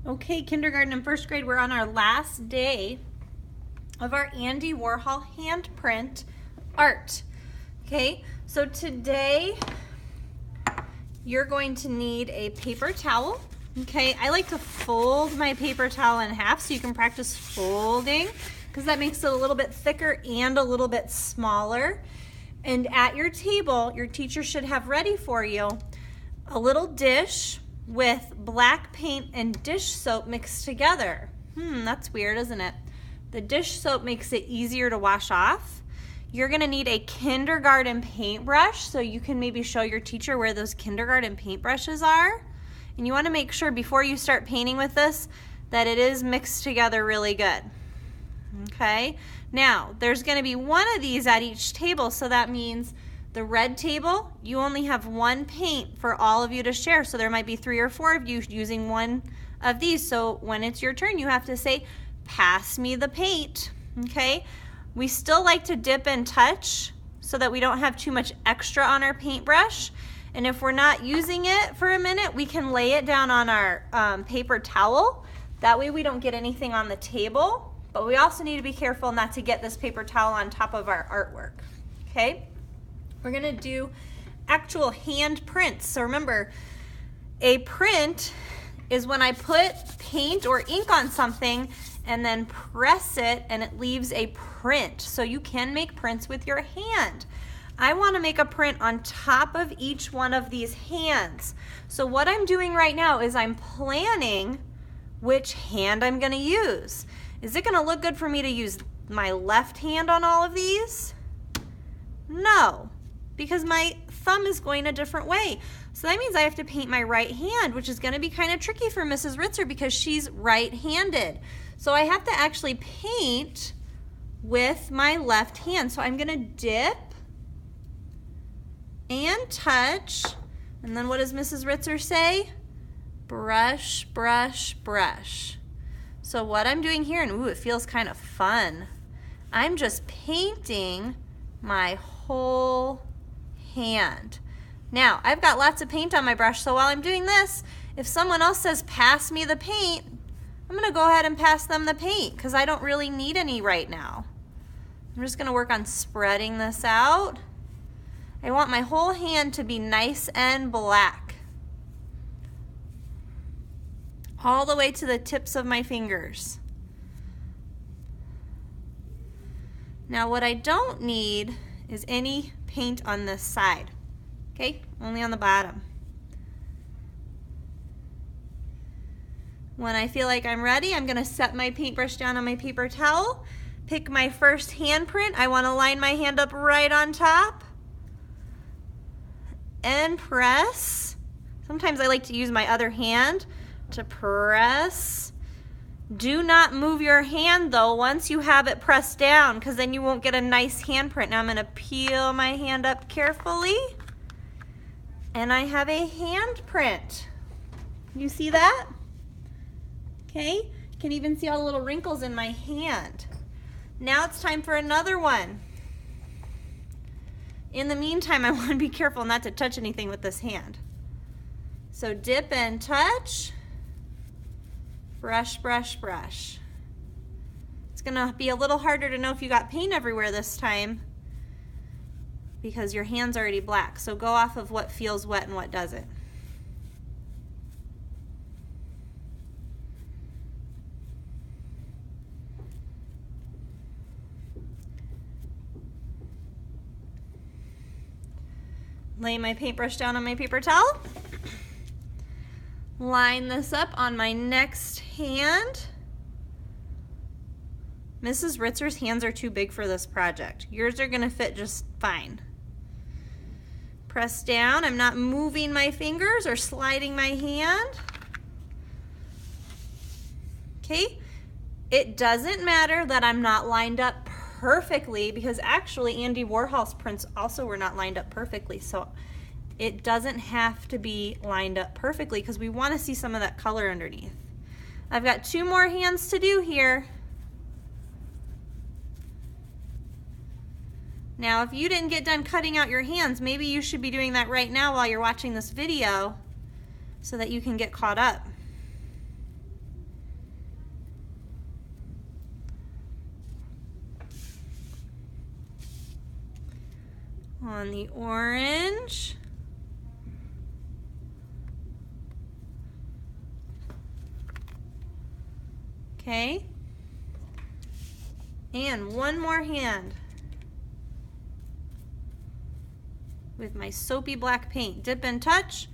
Okay, kindergarten and first grade, we're on our last day of our Andy Warhol handprint art. Okay, so today you're going to need a paper towel. Okay, I like to fold my paper towel in half so you can practice folding because that makes it a little bit thicker and a little bit smaller. And at your table, your teacher should have ready for you a little dish with black paint and dish soap mixed together. That's weird, isn't it? The dish soap makes it easier to wash off. You're gonna need a kindergarten paintbrush, so you can maybe show your teacher where those kindergarten paintbrushes are. And you wanna make sure before you start painting with this that it is mixed together really good. Okay, now there's gonna be one of these at each table, so that means the red table, you only have one paint for all of you to share. So there might be 3 or 4 of you using one of these. So when it's your turn, you have to say, pass me the paint, okay? We still like to dip and touch so that we don't have too much extra on our paintbrush. And if we're not using it for a minute, we can lay it down on our paper towel. That way we don't get anything on the table. But we also need to be careful not to get this paper towel on top of our artwork, okay? We're gonna do actual hand prints. So remember, a print is when I put paint or ink on something and then press it and it leaves a print. So you can make prints with your hand. I wanna make a print on top of each one of these hands. So what I'm doing right now is I'm planning which hand I'm gonna use. Is it gonna look good for me to use my left hand on all of these? No, because my thumb is going a different way. So that means I have to paint my right hand, which is gonna be kind of tricky for Mrs. Ritzer because she's right-handed. So I have to actually paint with my left hand. So I'm gonna dip and touch, and then what does Mrs. Ritzer say? Brush, brush, brush. So what I'm doing here, and ooh, it feels kind of fun, I'm just painting my whole hand. Now, I've got lots of paint on my brush, so while I'm doing this, if someone else says, pass me the paint, I'm gonna go ahead and pass them the paint because I don't really need any right now. I'm just gonna work on spreading this out. I want my whole hand to be nice and black, all the way to the tips of my fingers. Now what I don't need is any paint on this side, okay? Only on the bottom. When I feel like I'm ready, I'm gonna set my paintbrush down on my paper towel, pick my first handprint. I wanna line my hand up right on top and press. Sometimes I like to use my other hand to press. Do not move your hand though once you have it pressed down because then you won't get a nice handprint. Now I'm going to peel my hand up carefully and I have a handprint. You see that? Okay, you can even see all the little wrinkles in my hand. Now it's time for another one. In the meantime, I want to be careful not to touch anything with this hand. So dip and touch. Brush, brush, brush. It's gonna be a little harder to know if you got paint everywhere this time because your hand's already black. So go off of what feels wet and what doesn't. Lay my paintbrush down on my paper towel. Line this up on my next hand. Mrs. Ritzer's hands are too big for this project. Yours are gonna fit just fine. Press down. I'm not moving my fingers or sliding my hand. Okay, it doesn't matter that I'm not lined up perfectly because actually Andy Warhol's prints also were not lined up perfectly. So it doesn't have to be lined up perfectly because we want to see some of that color underneath. I've got 2 more hands to do here. Now, if you didn't get done cutting out your hands, maybe you should be doing that right now while you're watching this video so that you can get caught up. on the orange. Okay. And one more hand with my soapy black paint. Dip and touch,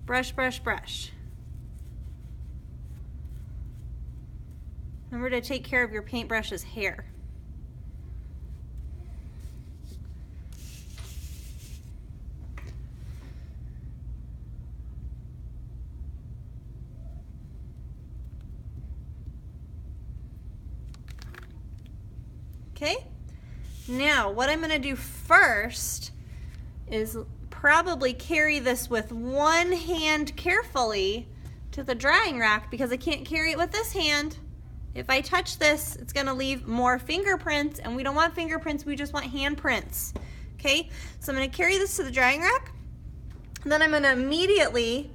brush, brush, brush. Remember to take care of your paintbrush's hair. Okay, now what I'm going to do first is probably carry this with one hand carefully to the drying rack because I can't carry it with this hand. If I touch this, it's going to leave more fingerprints, and we don't want fingerprints, we just want handprints. Okay, so I'm going to carry this to the drying rack. Then I'm going to immediately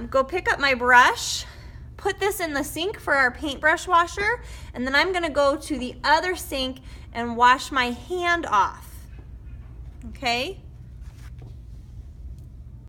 go pick up my brush, put this in the sink for our paintbrush washer, and then I'm going to go to the other sink and wash my hand off. Okay?